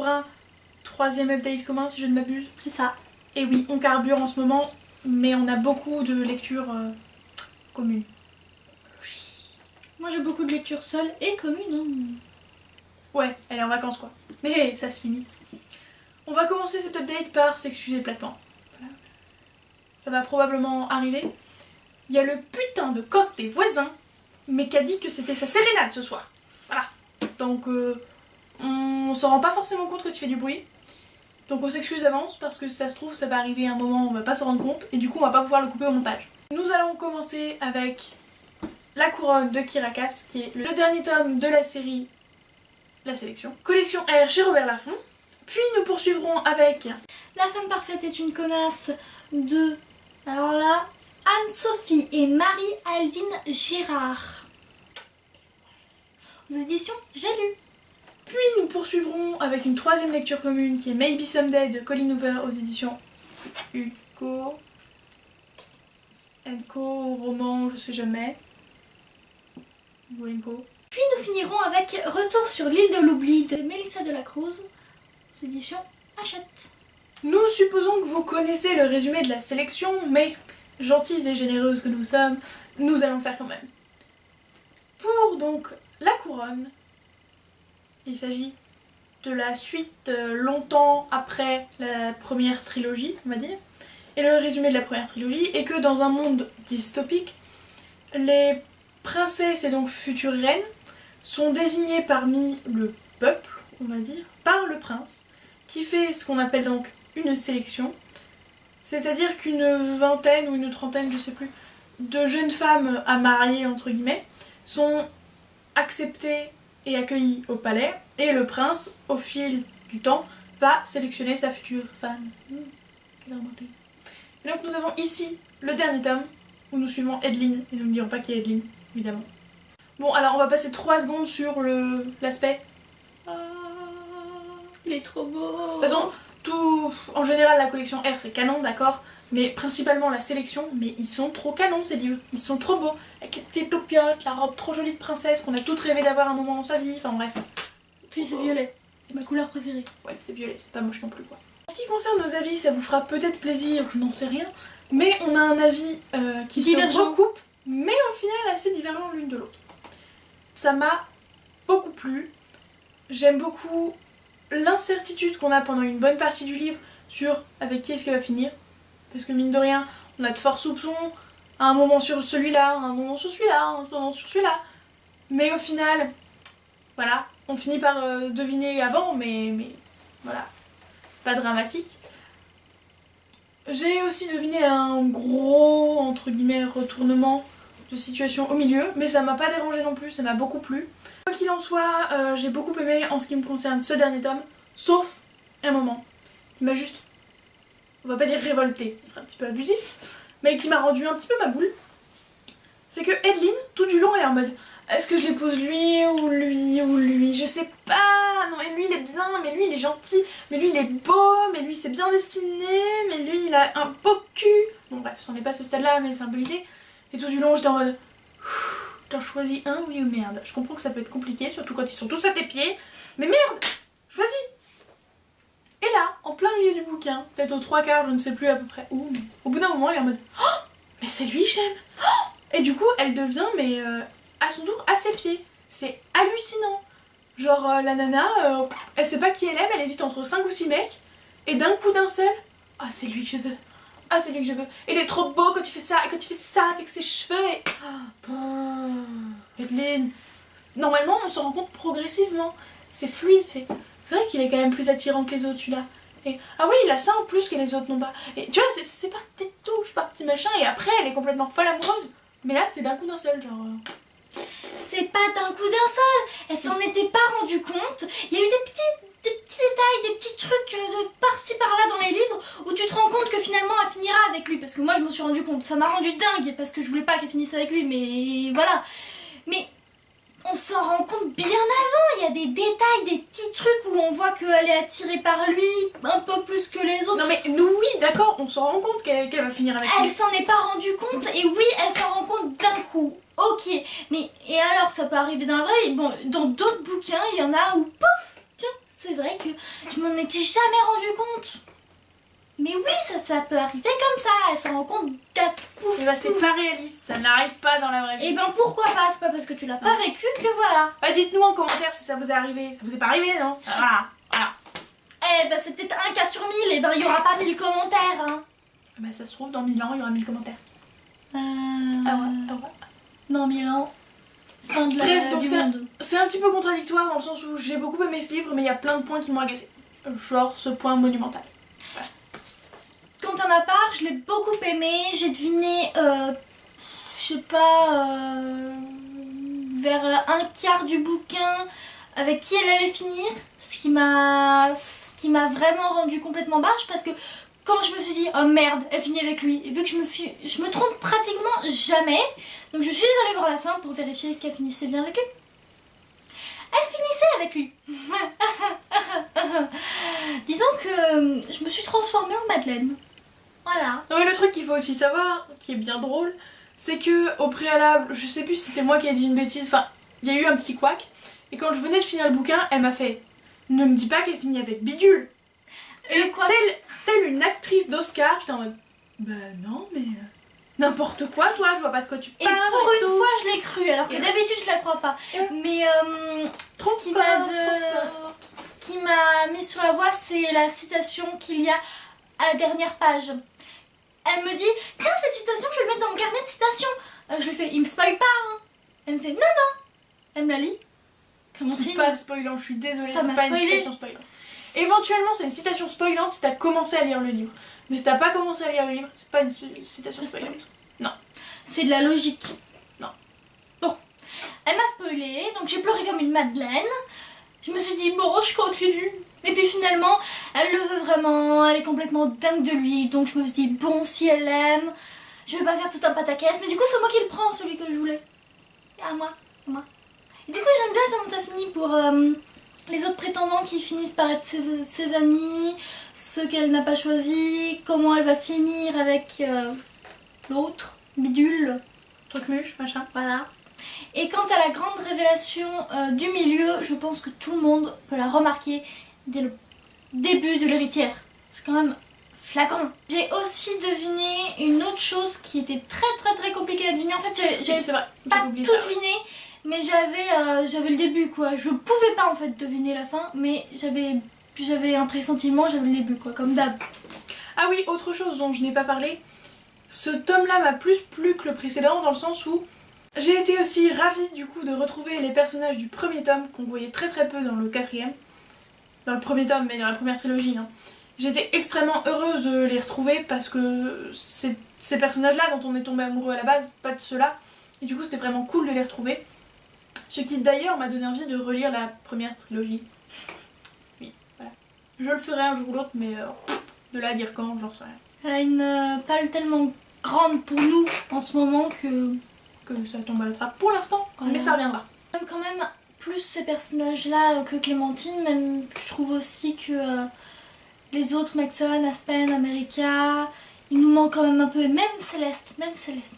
un troisième update commun si je ne m'abuse. C'est ça. Et oui, on carbure en ce moment, mais on a beaucoup de lectures communes. Moi j'ai beaucoup de lectures seules et communes. Hein. Ouais, elle est en vacances quoi. Mais ça se finit. On va commencer cet update par s'excuser platement. Voilà. Ça va probablement arriver. Il y a le putain de coq des voisins, mais qui a dit que c'était sa sérénade ce soir. Voilà. Donc on s'en rend pas forcément compte que tu fais du bruit. Donc on s'excuse d'avance parce que si ça se trouve ça va arriver à un moment où on va pas s'en rendre compte et du coup on va pas pouvoir le couper au montage. Nous allons commencer avec La Couronne de Kirakas qui est le dernier tome de la série La Sélection. Collection R chez Robert Laffont. Puis nous poursuivrons avec La femme parfaite est une connasse de... Alors là, Anne-Sophie et Marie-Aldine Girard. Aux éditions J'ai lu. Puis nous poursuivrons avec une troisième lecture commune qui est Maybe Someday de Colleen Hoover aux éditions Hugo Co, roman, je sais jamais. Hugo. Puis nous finirons avec Retour sur l'île de l'oubli de Mélissa de la Cruz aux éditions Hachette. Nous supposons que vous connaissez le résumé de la sélection, mais gentilles et généreuses que nous sommes, nous allons le faire quand même. Pour donc La Couronne, il s'agit de la suite longtemps après la première trilogie, on va dire. Et le résumé de la première trilogie est que dans un monde dystopique, les princesses et donc futures reines sont désignées parmi le peuple, on va dire, par le prince, qui fait ce qu'on appelle donc une sélection. C'est-à-dire qu'une vingtaine ou une trentaine, je sais plus, de jeunes femmes à marier, entre guillemets, sont acceptées et accueilli au palais, et le prince, au fil du temps, va sélectionner sa future femme. Quelle romantisme. Et donc nous avons ici le dernier tome, où nous suivons Edeline, et nous ne dirons pas qui est Edeline, évidemment. Bon, alors on va passer 3 secondes sur l'aspect. Il est trop beau. De toute façon, en général la collection R c'est canon, d'accord, mais principalement la sélection, mais ils sont trop canons ces livres, ils sont trop beaux, avec les petites toupiottes, la robe trop jolie de princesse qu'on a toutes rêvé d'avoir un moment dans sa vie, enfin bref. Puis c'est violet, c'est ma couleur préférée. Ouais, c'est violet, c'est pas moche non plus quoi. En ce qui concerne nos avis, ça vous fera peut-être plaisir, je n'en sais rien, mais on a un avis qui se recoupe, mais au final assez divergent l'une de l'autre. Ça m'a beaucoup plu, j'aime beaucoup l'incertitude qu'on a pendant une bonne partie du livre sur avec qui est-ce qu'elle va finir. Parce que mine de rien, on a de forts soupçons, à un moment sur celui-là, à un moment sur celui-là, à un moment sur celui-là. Mais au final, voilà, on finit par deviner avant, mais voilà, c'est pas dramatique. J'ai aussi deviné un gros, entre guillemets, retournement de situation au milieu, mais ça m'a pas dérangé non plus, ça m'a beaucoup plu. Quoi qu'il en soit, j'ai beaucoup aimé en ce qui me concerne ce dernier tome, sauf un moment qui m'a juste, on va pas dire révolté, ça serait un petit peu abusif, mais qui m'a rendu un petit peu ma boule. C'est que Edeline, tout du long, elle est en mode est-ce que je l'épouse lui ou lui ou lui, je sais pas, non mais lui il est bien, mais lui il est gentil, mais lui il est beau, mais lui c'est bien dessiné, mais lui il a un beau cul. Bon bref, c'en est pas ce stade là, mais c'est un peu l'idée. Et tout du long j'étais en mode t'en choisis un, oui ou merde. Je comprends que ça peut être compliqué, surtout quand ils sont tous à tes pieds, mais merde, choisis. Et là, en plein milieu du bouquin, peut-être aux 3/4, je ne sais plus à peu près où, mais au bout d'un moment elle est en mode oh, mais c'est lui que j'aime. Oh, et du coup elle devient mais à son tour à ses pieds. C'est hallucinant. Genre la nana, elle sait pas qui elle aime, elle hésite entre 5 ou 6 mecs, et d'un coup d'un seul, ah c'est lui que je veux. Ah c'est lui que je veux. Il est trop beau quand il fait ça, et quand il fait ça avec ses cheveux et... Edeline. Normalement on se rend compte progressivement. C'est fluide, c'est vrai qu'il est quand même plus attirant que les autres celui-là. Et ah oui il a ça en plus que les autres n'ont pas. Et tu vois c'est par petites touches, par petits machins, et après elle est complètement folle amoureuse. Mais là c'est d'un coup d'un seul genre... C'est pas d'un coup d'un seul, elle s'en était pas rendue compte. Il y a eu des petits détails, des petits trucs de par-ci par-là dans les livres où tu te rends compte que finalement elle finira avec lui. Parce que moi je me suis rendu compte, ça m'a rendu dingue parce que je voulais pas qu'elle finisse avec lui, mais voilà. Mais on s'en rend compte bien avant, il y a des détails, des petits trucs où on voit qu'elle est attirée par lui un peu plus que les autres. Non mais nous oui d'accord, on se rend compte qu'elle va finir avec lui. Elle s'en est pas rendue compte et oui elle s'en rend compte d'un coup. Ok, mais et alors ça peut arriver dans le vrai, bon, dans d'autres bouquins il y en a où pouf, tiens, c'est vrai que je m'en étais jamais rendu compte. Mais oui, ça peut arriver comme ça, elle s'en rend compte d'un pouf. Et bah c'est pas réaliste, ça n'arrive pas dans la vraie vie. Et ben pourquoi pas, c'est pas parce que tu l'as pas vécu que voilà. Bah dites-nous en commentaire si ça vous est arrivé. Ça vous est pas arrivé, non? Voilà. Eh ben c'est peut-être un cas sur 1000, et ben il y aura pas 1000 commentaires. Hein. Bah ça se trouve, dans 1000 ans, il y aura 1000 commentaires. Ah ouais. Dans 1000 ans, fin de la Bref, donc du monde. c'est un petit peu contradictoire dans le sens où j'ai beaucoup aimé ce livre, mais il y a plein de points qui m'ont agacé. Genre ce point monumental. Quant à ma part, je l'ai beaucoup aimé. J'ai deviné, je sais pas, vers un quart du bouquin avec qui elle allait finir. Ce qui m'a vraiment rendu complètement barge parce que quand je me suis dit, oh merde, elle finit avec lui. Et vu que je me trompe pratiquement jamais, donc je suis allée voir la fin pour vérifier qu'elle finissait bien avec lui. Elle finissait avec lui. Disons que je me suis transformée en Madeleine. Voilà. Non mais le truc qu'il faut aussi savoir, qui est bien drôle, c'est que au préalable, je sais plus si c'était moi qui ai dit une bêtise, enfin, il y a eu un petit couac, et quand je venais de finir le bouquin, elle m'a fait « Ne me dis pas qu'elle finit avec Bidule !» Et telle une actrice d'Oscar, j'étais en mode « Bah non, mais n'importe quoi toi, je vois pas de quoi tu Et parles. » pour une fois, je l'ai cru, alors que d'habitude, je la crois pas. Mais Trop ce qui m'a mis sur la voie, c'est la citation qu'il y a à la dernière page. Elle me dit, tiens, cette citation, je vais le mettre dans mon carnet de citations. Je lui fais, il me spoil pas. Hein. Elle me fait, non. Elle me la lit. C'est pas spoilant, je suis désolée, Ça c'est m'a pas une spoilé. citation spoilante. Éventuellement, c'est une citation spoilante si t'as commencé à lire le livre. Mais si t'as pas commencé à lire le livre, c'est pas une citation spoilante. Non. C'est de la logique. Non. Bon. Elle m'a spoilé, donc j'ai pleuré comme une madeleine. Je me suis dit, bon, je continue. Et puis finalement, elle le veut vraiment, elle est complètement dingue de lui. Donc je me suis dit, bon, si elle l'aime, je vais pas faire tout un pataquès. Mais du coup, c'est moi qui le prends, celui que je voulais. À moi. Et du coup, j'aime bien comment ça finit pour les autres prétendants qui finissent par être ses amis, ceux qu'elle n'a pas choisis, comment elle va finir avec l'autre, Bidule. Truc muche, machin. Voilà. Et quant à la grande révélation du milieu, je pense que tout le monde peut la remarquer dès le début de l'héritière. C'est quand même flagrant. J'ai aussi deviné une autre chose qui était très compliquée à deviner. En fait, j'avais c'est vrai, pas tout deviné, mais j'avais le début quoi. Je pouvais pas en fait deviner la fin, mais j'avais un pressentiment, j'avais le début quoi, comme d'hab. Ah oui, autre chose dont je n'ai pas parlé, ce tome-là m'a plus plu que le précédent dans le sens où j'ai été aussi ravie du coup de retrouver les personnages du premier tome qu'on voyait très peu dans le quatrième. Dans le premier tome, mais dans la première trilogie. Hein. J'étais extrêmement heureuse de les retrouver parce que c'est ces personnages-là dont on est tombé amoureux à la base, pas de ceux-là. Et du coup c'était vraiment cool de les retrouver. Ce qui d'ailleurs m'a donné envie de relire la première trilogie. Oui, voilà. Je le ferai un jour ou l'autre, mais de là à dire quand, j'en sais rien. Elle a une palle tellement grande pour nous en ce moment que ça tombe à la trappe pour l'instant, voilà. Mais ça reviendra. J'aime quand même plus ces personnages-là que Clémentine, même je trouve aussi que les autres, Maxon, Aspen, America, ils nous manquent quand même un peu, et même Céleste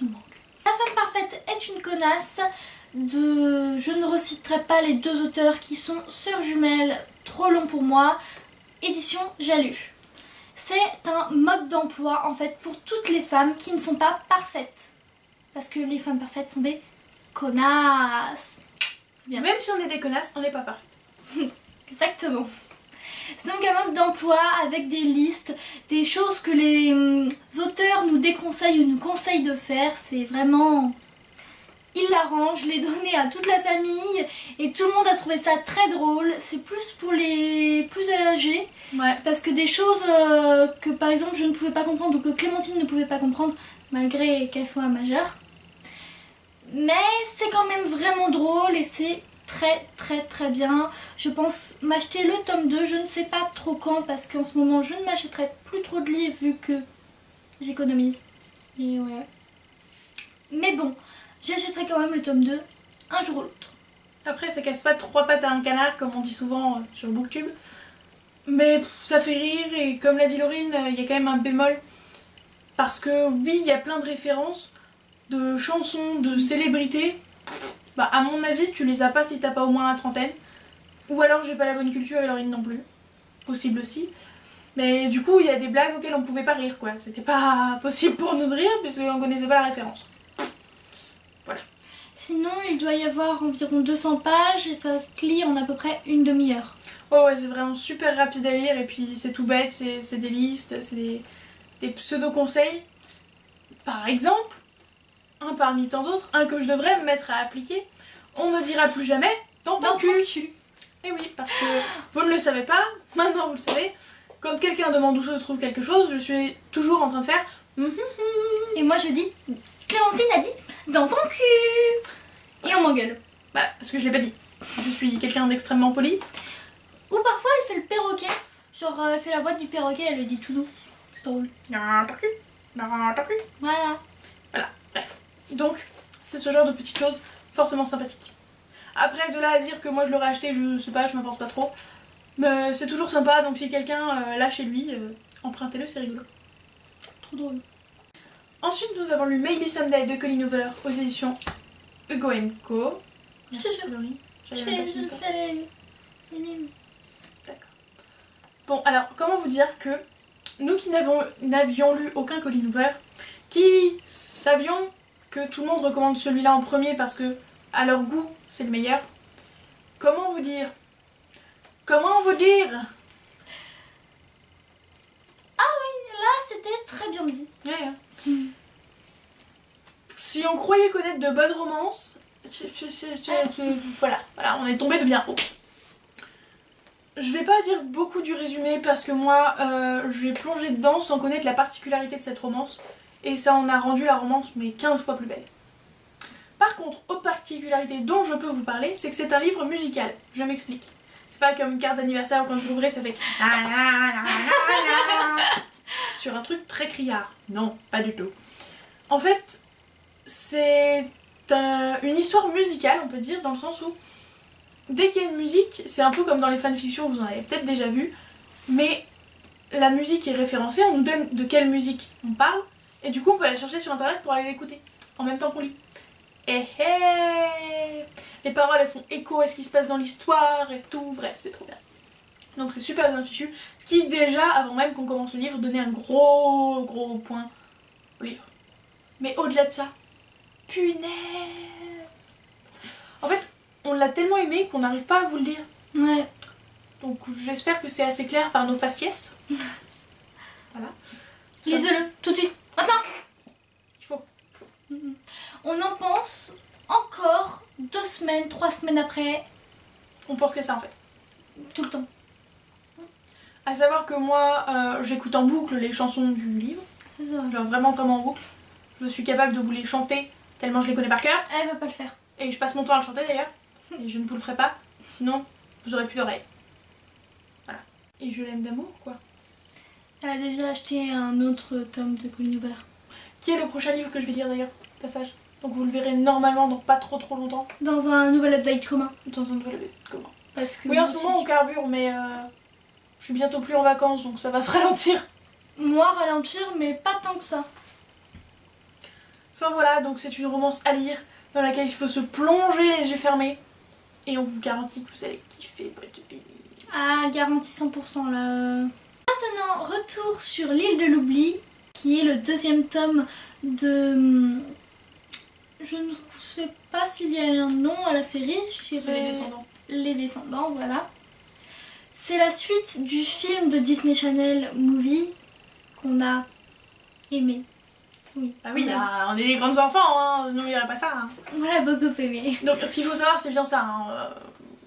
nous manque. La femme parfaite est une connasse. Je ne reciterai pas les deux auteurs qui sont sœurs jumelles, trop long pour moi, édition Jalu. C'est un mode d'emploi en fait pour toutes les femmes qui ne sont pas parfaites. Parce que les femmes parfaites sont des connasses. Bien. Même si on est des connasses, on n'est pas parfait. Exactement. C'est donc un mode d'emploi avec des listes, des choses que les auteurs nous déconseillent ou nous conseillent de faire. C'est vraiment... Il l'arrange, je l'ai donné à toute la famille et tout le monde a trouvé ça très drôle. C'est plus pour les plus âgés. Ouais. Parce que des choses que par exemple je ne pouvais pas comprendre ou que Clémentine ne pouvait pas comprendre malgré qu'elle soit majeure. Mais c'est quand même vraiment drôle et c'est très bien. Je pense m'acheter le tome 2, je ne sais pas trop quand parce qu'en ce moment je ne m'achèterai plus trop de livres vu que j'économise. Et ouais. Mais bon, j'achèterai quand même le tome 2 un jour ou l'autre. Après ça casse pas trois pattes à un canard comme on dit souvent sur Booktube. Mais ça fait rire et comme l'a dit Laurine, il y a quand même un bémol. Parce que oui, il y a plein de références, de chansons, de célébrités. Bah à mon avis, tu les as pas si t'as pas au moins la trentaine. Ou alors j'ai pas la bonne culture et Laurine non plus. Possible aussi. Mais du coup, il y a des blagues auxquelles on pouvait pas rire, quoi. C'était pas possible pour nous de rire, puisqu'on connaissait pas la référence. Voilà. Sinon, il doit y avoir environ 200 pages et ça se lit en à peu près une demi-heure. Ouais, c'est vraiment super rapide à lire, et puis c'est tout bête, c'est des listes, c'est des pseudo-conseils. Par exemple, un parmi tant d'autres, un que je devrais me mettre à appliquer, on ne dira plus jamais dans ton cul. Et oui, parce que vous ne le savez pas, maintenant vous le savez, quand quelqu'un demande où se trouve quelque chose, je suis toujours en train de faire Et moi je dis, Clémentine a dit dans ton cul. Et on m'engueule. Voilà, parce que je l'ai pas dit. Je suis quelqu'un d'extrêmement poli. Ou parfois elle fait le perroquet. Genre elle fait la voix du perroquet, elle le dit tout doux. C'est drôle. Dans ton cul, dans ton cul. Voilà. Voilà, bref. Donc, c'est ce genre de petites choses fortement sympathiques. Après, de là à dire que moi je l'aurais acheté, je sais pas, je m'en pense pas trop. Mais c'est toujours sympa, donc si quelqu'un l'a chez lui, empruntez-le, c'est rigolo. Trop drôle. Ensuite, nous avons lu Maybe Someday de Colleen Hoover aux éditions Hugo & Co. Je te jure. Laurie. Je fais les mimes. D'accord. Bon, alors, comment vous dire que nous qui n'avions lu aucun Colleen Hoover, qui savions que tout le monde recommande celui-là en premier parce que, à leur goût, c'est le meilleur. Comment vous dire? Comment vous dire? Ah oui, là c'était très bien dit. Ouais, hein. Si on croyait connaître de bonnes romances, voilà, on est tombé de bien haut. Je vais pas dire beaucoup du résumé parce que moi, je vais plonger dedans sans connaître la particularité de cette romance. Et ça en a rendu la romance mais 15 fois plus belle. Par contre, autre particularité dont je peux vous parler, c'est que c'est un livre musical. Je m'explique. C'est pas comme une carte d'anniversaire où quand vous l'ouvrez ça fait sur un truc très criard. Non, pas du tout. En fait, c'est une histoire musicale, on peut dire, dans le sens où dès qu'il y a une musique, c'est un peu comme dans les fanfictions, vous en avez peut-être déjà vu, mais la musique est référencée, on nous donne de quelle musique on parle, et du coup on peut aller chercher sur internet pour aller l'écouter, en même temps qu'on lit. Et les paroles elles font écho à ce qui se passe dans l'histoire et tout, bref, c'est trop bien. Donc c'est super bien fichu, ce qui déjà, avant même qu'on commence le livre, donnait un gros point au livre. Mais au-delà de ça, punaise! En fait, on l'a tellement aimé qu'on n'arrive pas à vous le dire. Ouais. Donc j'espère que c'est assez clair par nos faciès. Voilà. Lisez-le, tout de suite. Attends. Il faut. On en pense encore 2 semaines, 3 semaines après. On pense qu'à ça en fait. Tout le temps. À savoir que moi, j'écoute en boucle les chansons du livre. C'est ça. Genre vraiment en boucle. Je suis capable de vous les chanter tellement je les connais par cœur. Elle va pas le faire. Et je passe mon temps à le chanter d'ailleurs. Et je ne vous le ferai pas. Sinon, vous aurez plus d'oreilles. Voilà. Et je l'aime d'amour quoi. Elle a déjà acheté un autre tome de Colleen Hoover. Qui est le prochain livre que je vais lire d'ailleurs, passage. Donc vous le verrez normalement dans pas trop longtemps. Dans un nouvel update commun. Dans un nouvel update commun. Parce que oui, en ce moment on carbure, mais je suis bientôt plus en vacances, donc ça va se ralentir. Moi ralentir, mais pas tant que ça. Enfin voilà, donc c'est une romance à lire, dans laquelle il faut se plonger les yeux fermés. Et on vous garantit que vous allez kiffer votre vie. Ah, garantie 100% là. Maintenant, retour sur l'île de l'oubli, qui est le 2e tome de... Je ne sais pas s'il y a un nom à la série. C'est Les Descendants. Les Descendants, voilà. C'est la suite du film de Disney Channel Movie qu'on a aimé. Oui. Ah oui, on est des grands enfants, hein, sinon il n'y aurait pas ça. Hein. On l'a beaucoup aimé. Donc ce qu'il faut savoir, c'est bien ça. Hein.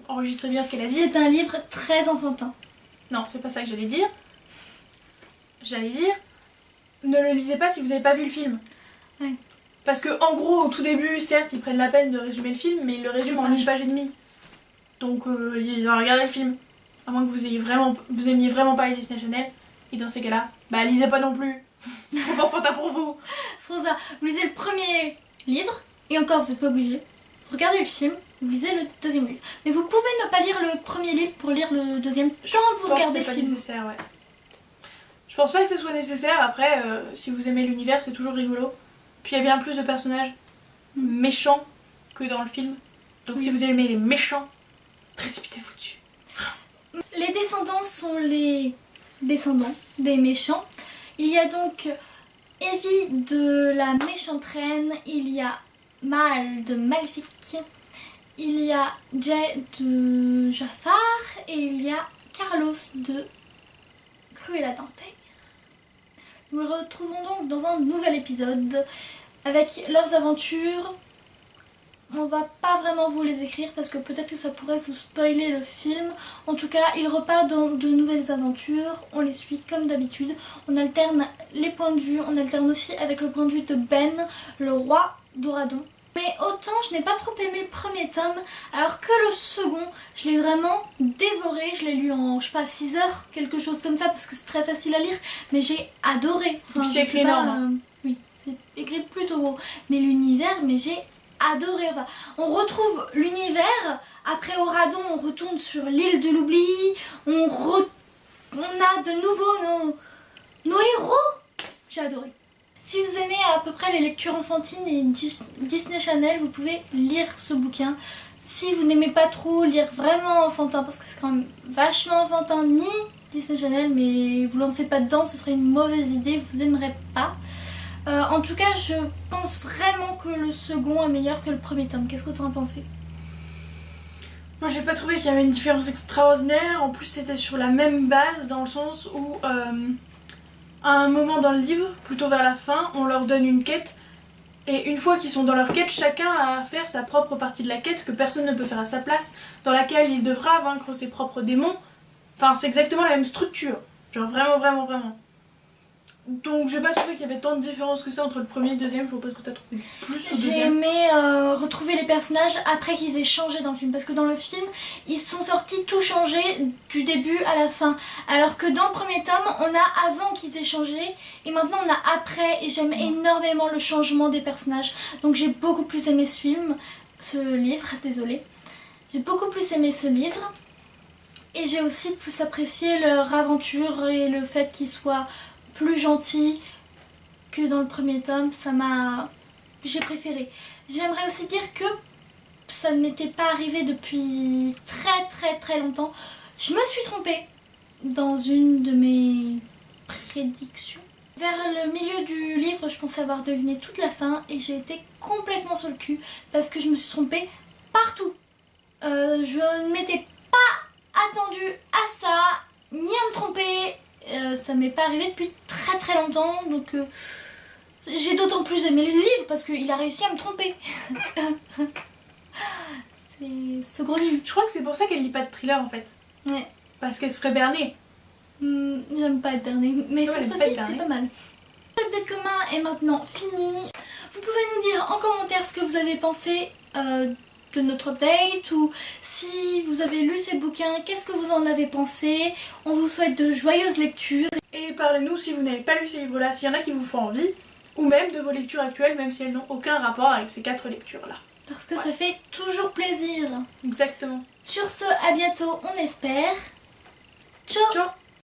Enregistrez bien ce qu'elle a dit. C'est un livre très enfantin. Non, c'est pas ça que j'allais dire. J'allais dire, ne le lisez pas si vous n'avez pas vu le film. Ouais. Parce que en gros, au tout début, certes, ils prennent la peine de résumer le film, mais ils le résument en 1 page et demie. Donc regardez le film. À moins que vous aimiez vraiment pas les Disney Channel. Et dans ces cas-là, bah lisez pas non plus. C'est trop enfantin pour vous. Sans ça, vous lisez le premier livre, et encore vous n'êtes pas obligé. Regardez le film, vous lisez le 2e livre. Mais vous pouvez ne pas lire le premier livre pour lire le 2e tant que vous regardez le pas film. Nécessaire, ouais. Je pense pas que ce soit nécessaire. Après, si vous aimez l'univers, c'est toujours rigolo. Puis il y a bien plus de personnages méchants que dans le film. Donc si vous aimez les méchants, précipitez-vous dessus. Les descendants sont les descendants des méchants. Il y a donc Evie de la méchante reine, il y a Mal de Maléfique, il y a Jay de Jafar et il y a Carlos de Cruella d'Enfer. Nous les retrouvons donc dans un nouvel épisode avec leurs aventures. On va pas vraiment vous les décrire parce que peut-être que ça pourrait vous spoiler le film. En tout cas, ils repartent dans de nouvelles aventures. On les suit comme d'habitude. On alterne les points de vue. On alterne aussi avec le point de vue de Ben, le roi d'Oradon. Mais autant je n'ai pas trop aimé le premier tome, alors que le second, je l'ai vraiment dévoré. Je l'ai lu en, je sais pas, 6 heures, quelque chose comme ça, parce que c'est très facile à lire. Mais j'ai adoré. Enfin, puis c'est écrit énorme. Oui, c'est écrit plutôt gros. Mais l'univers, mais j'ai adoré. Enfin, on retrouve l'univers. Après Oradon, on retourne sur l'île de l'oubli. On a de nouveau nos héros. J'ai adoré. Si vous aimez à peu près les lectures enfantines et Disney Channel, vous pouvez lire ce bouquin. Si vous n'aimez pas trop lire vraiment enfantin, parce que c'est quand même vachement enfantin, ni Disney Channel, mais vous lancez pas dedans, ce serait une mauvaise idée, vous n'aimerez pas. En tout cas, je pense vraiment que le second est meilleur que le premier tome. Qu'est-ce que tu en penses? Moi j'ai pas trouvé qu'il y avait une différence extraordinaire, en plus c'était sur la même base dans le sens où à un moment dans le livre, plutôt vers la fin, on leur donne une quête et une fois qu'ils sont dans leur quête, chacun a à faire sa propre partie de la quête que personne ne peut faire à sa place, dans laquelle il devra vaincre ses propres démons. Enfin c'est exactement la même structure, genre vraiment. Donc j'ai pas trouvé qu'il y avait tant de différence que ça entre le premier et le deuxième. Je vois pas ce que t'as trouvé plus au deuxième. J'ai aimé retrouver les personnages après qu'ils aient changé dans le film, parce que dans le film ils sont sortis tout changés du début à la fin, alors que dans le premier tome on a avant qu'ils aient changé et maintenant on a après, et j'aime énormément le changement des personnages. Donc j'ai beaucoup plus aimé ce livre, désolée. J'ai beaucoup plus aimé ce livre et j'ai aussi plus apprécié leur aventure et le fait qu'ils soient plus gentil que dans le premier tome. J'ai préféré. J'aimerais aussi dire que ça ne m'était pas arrivé depuis très longtemps. Je me suis trompée dans une de mes prédictions. Vers le milieu du livre, je pensais avoir deviné toute la fin et j'ai été complètement sur le cul parce que je me suis trompée partout. Je ne m'étais pas attendue à ça, ni à me tromper. Ça m'est pas arrivé depuis très longtemps, donc j'ai d'autant plus aimé le livre parce qu'il a réussi à me tromper. C'est ce gros nul. Je crois que c'est pour ça qu'elle lit pas de thriller en fait. Ouais. Parce qu'elle se ferait berner. J'aime pas être bernée, mais cette fois-ci c'était pas mal. L'update commun est maintenant fini. Vous pouvez nous dire en commentaire ce que vous avez pensé de notre update, ou si vous avez lu ces bouquins, qu'est-ce que vous en avez pensé. On vous souhaite de joyeuses lectures. Et parlez-nous si vous n'avez pas lu ces livres-là, s'il y en a qui vous font envie, ou même de vos lectures actuelles, même si elles n'ont aucun rapport avec ces 4 lectures-là. Parce que ça fait toujours plaisir. Exactement. Sur ce, à bientôt, on espère. Ciao. Ciao.